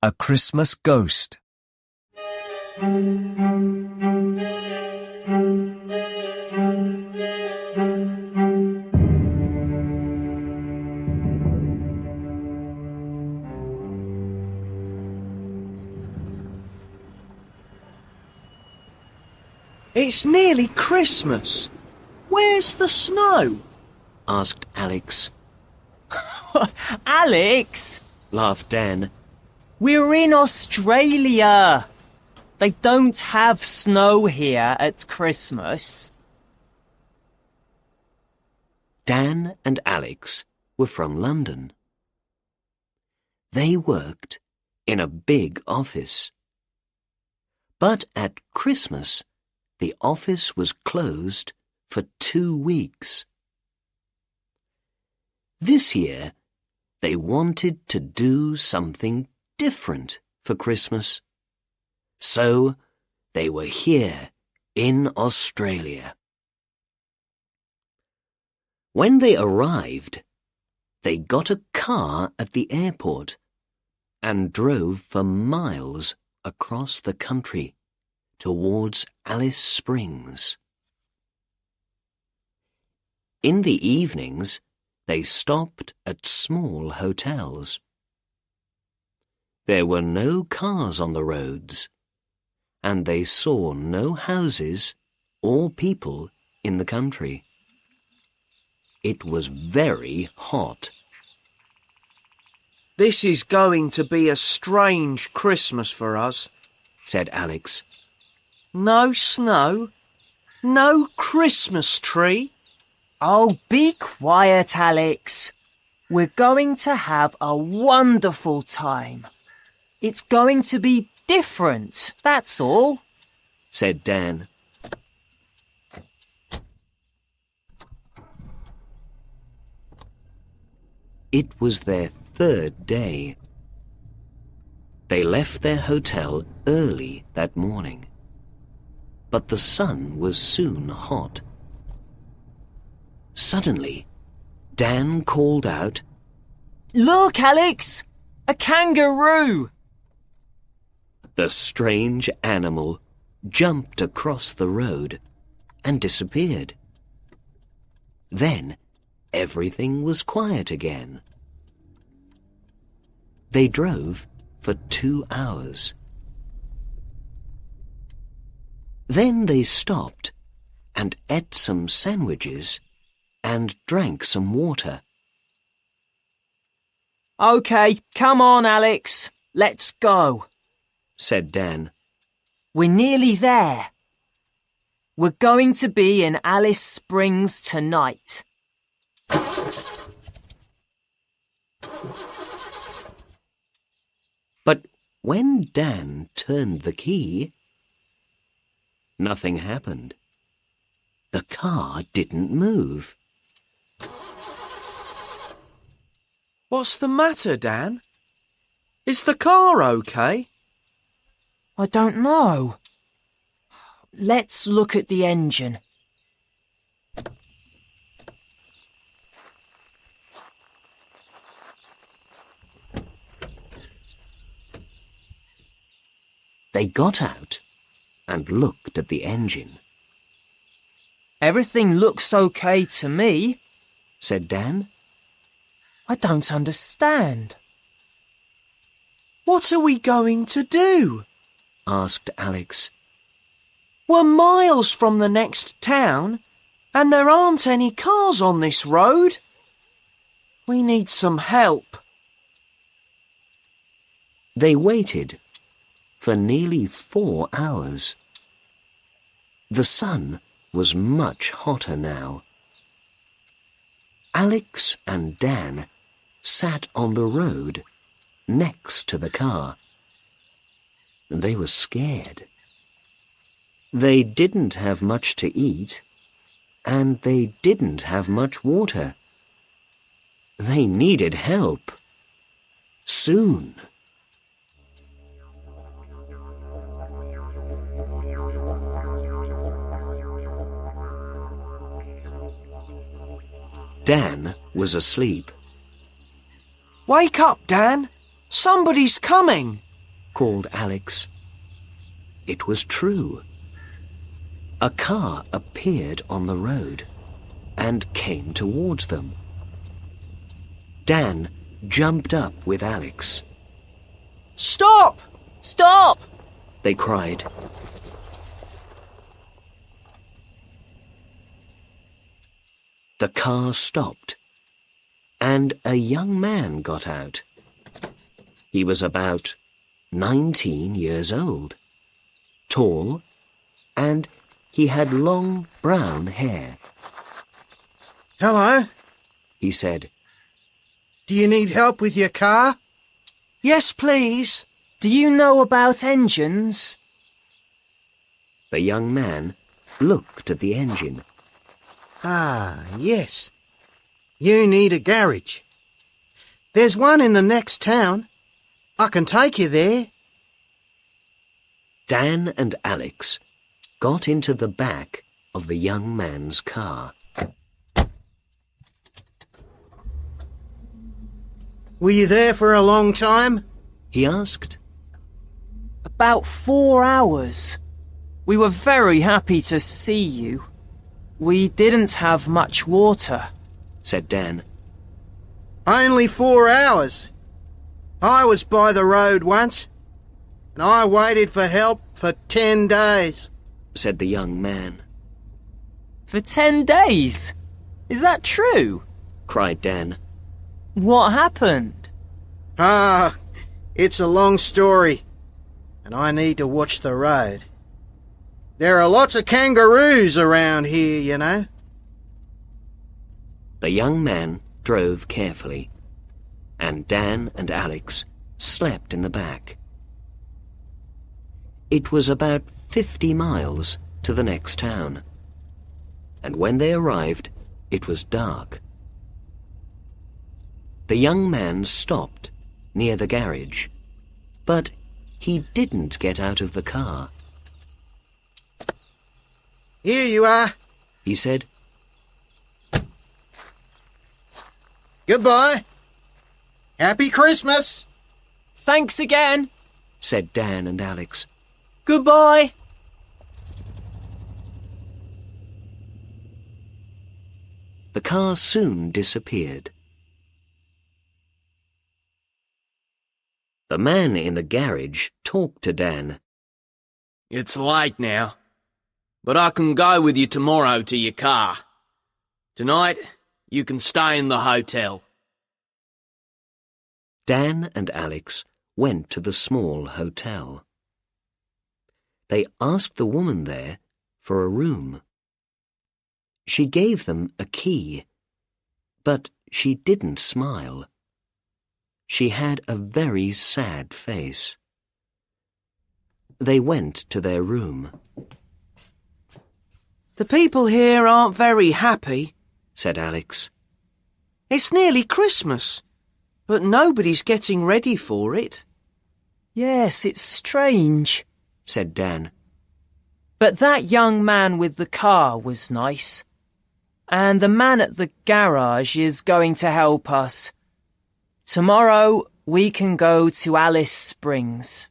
A Christmas Ghost. It's nearly Christmas. Where's the snow? asked Alex. Alex, Laughed Dan. we're in Australia. They don't have snow here at Christmas. Dan and Alex were from London. They worked in a big office. But at Christmas, the office was closed for 2 weeks. This year, they wanted to do something different for Christmas. So, they were here in Australia. When they arrived, they got a car at the airport and drove for miles across the country towards Alice Springs. In the evenings, they stopped at small hotels. There were no cars on the roads, and they saw no houses or people in the country. It was very hot. This is going to be a strange Christmas for us, said Alex. No snow, no Christmas tree. Oh, be quiet, Alex. We're going to have a wonderful time. It's going to be different, that's all, said Dan. It was their 3rd day. They left their hotel early that morning, but the sun was soon hot. Suddenly, Dan called out, Look, Alex! A kangaroo! The strange animal jumped across the road and disappeared. Then everything was quiet again. They drove for 2 hours. Then they stopped and ate some sandwiches and drank some water. OK, come on, Alex. Let's go, said Dan. We're nearly there. We're going to be in Alice Springs tonight. But when Dan turned the key, nothing happened. The car didn't move. What's the matter, Dan? Is the car okay? I don't know. Let's look at the engine. They got out and looked at the engine. Everything looks okay to me, said Dan. I don't understand. What are we going to do? asked Alex. We're miles from the next town, and there aren't any cars on this road. We need some help. They waited for nearly 4 hours. The sun was much hotter now. Alex and Dan sat on the road next to the car. They were scared. They didn't have much to eat, and they didn't have much water. They needed help. Soon. Dan was asleep. Wake up, Dan. Somebody's coming. called Alex. It was true. A car appeared on the road and came towards them. Dan jumped up with Alex. Stop! Stop! They cried. The car stopped, and a young man got out. He was about 19 years old, tall, and he had long brown hair. Hello, He said, do you need help with your car? Yes, please. Do you know about engines? The young man looked at the engine. Ah, yes. You need a garage. There's one in the next town. I can take you there. Dan and Alex got into the back of the young man's car. Were you there for a long time? He asked. About 4 hours. We were very happy to see you. We didn't have much water, Said Dan. Only 4 hours. I was by the road once, and I waited for help for 10 days. Said the young man. For 10 days. Is that true? Cried Dan. What happened? Ah, it's a long story, and I need to watch the road. There are lots of kangaroos around here, you know. The young man drove carefully, and Dan and Alex slept in the back. It was about 50 miles to the next town, and when they arrived, it was dark. The young man stopped near the garage, but he didn't get out of the car. Here you are. He said, Goodbye. Happy Christmas. Thanks again. said Dan and Alex. Goodbye. The car soon disappeared. The man in the garage talked to Dan. It's late now, but I can go with you tomorrow to your car. Tonight, you can stay in the hotel. Dan and Alex went to the small hotel. They asked the woman there for a room. She gave them a key, but she didn't smile. She had a very sad face. They went to their room. The people here aren't very happy, Said Alex. It's nearly Christmas, but nobody's getting ready for it. Yes, it's strange. Said Dan. But that young man with the car was nice. And the man at the garage is going to help us. Tomorrow we can go to Alice Springs.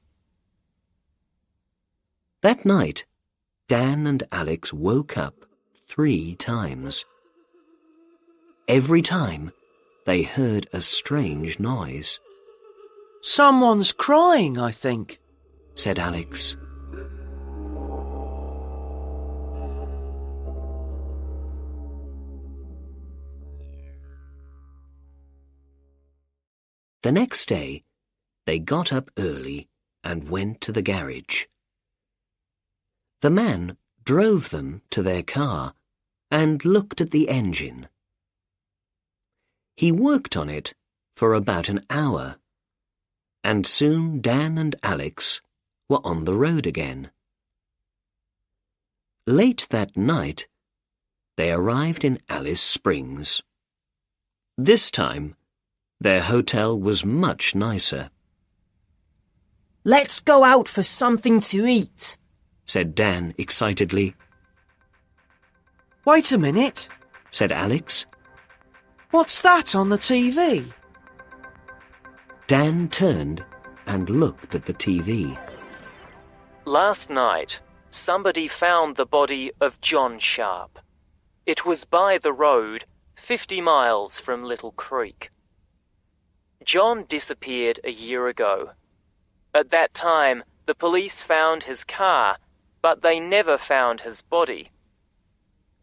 That night, Dan and Alex woke up 3 times. Every time, they heard a strange noise, Someone's crying, I think. said Alex. The next day, they got up early and went to the garage. The man drove them to their car and looked at the engine. He worked on it for about an hour, and soon Dan and Alex were on the road again. Late that night, they arrived in Alice Springs. This time, their hotel was much nicer, Let's go out for something to eat. said Dan excitedly. Wait a minute. Said Alex. What's that on the TV? Dan turned and looked at the TV. Last night, somebody found the body of John Sharp. It was by the road, 50 miles from Little Creek. John disappeared a year ago. At that time, the police found his car, but they never found his body.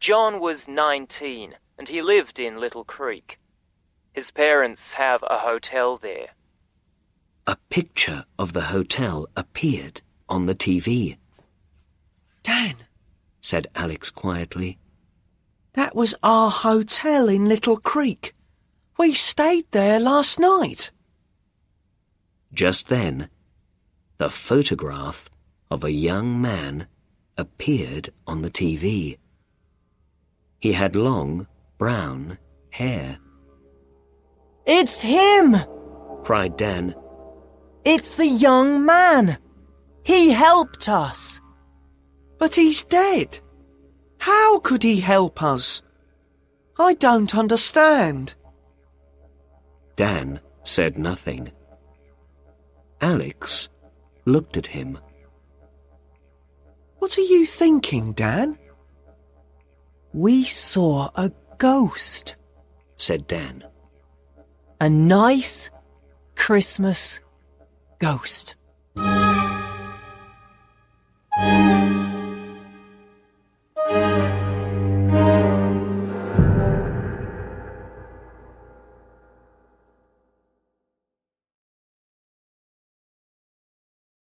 John was 19, and he lived in Little Creek. His parents have a hotel there. A picture of the hotel appeared on the TV. Dan, Said Alex quietly. that was our hotel in Little Creek. We stayed there last night. Just then, the photograph of a young man appeared on the TV. He had long, brown hair. It's him! Cried Dan. It's the young man! He helped us! But he's dead. How could he help us? I don't understand. Dan said nothing. Alex looked at him. What are you thinking, Dan? We saw a ghost. Said Dan. A nice Christmas ghost.